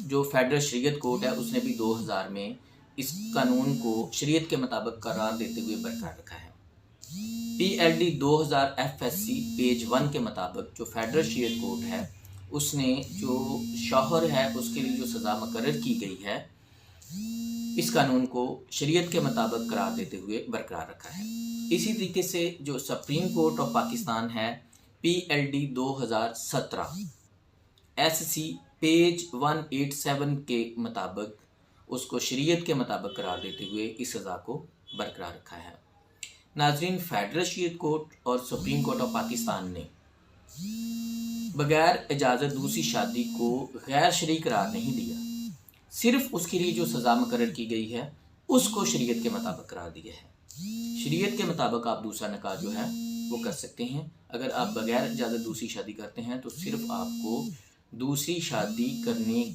جو فیڈرل شریعت کورٹ ہے اس نے بھی 2000 میں اس قانون کو شریعت کے مطابق قرار دیتے ہوئے برقرار رکھا ہے۔ PLD 2000 FSC پیج 1 کے مطابق جو فیڈرل شریعت کورٹ ہے اس نے جو شوہر ہے اس کے لیے جو سزا مقرر کی گئی ہے اس قانون کو شریعت کے مطابق قرار دیتے ہوئے برقرار رکھا ہے۔ اسی طریقے سے جو سپریم کورٹ آف پاکستان ہے PLD 2017 SC پیج 187 کے مطابق اس کو شریعت کے مطابق قرار دیتے ہوئے اس سزا کو برقرار رکھا ہے۔ ناظرین، فیڈرل شریعت کورٹ اور سپریم کورٹ آف پاکستان نے بغیر اجازت دوسری شادی کو غیر شرعی قرار نہیں دیا، صرف اس کے لیے جو سزا مقرر کی گئی ہے اس کو شریعت کے مطابق قرار دیا ہے۔ شریعت کے مطابق آپ دوسرا نکاح جو ہے وہ کر سکتے ہیں۔ اگر آپ بغیر اجازت دوسری شادی کرتے ہیں تو صرف آپ کو دوسری شادی کرنے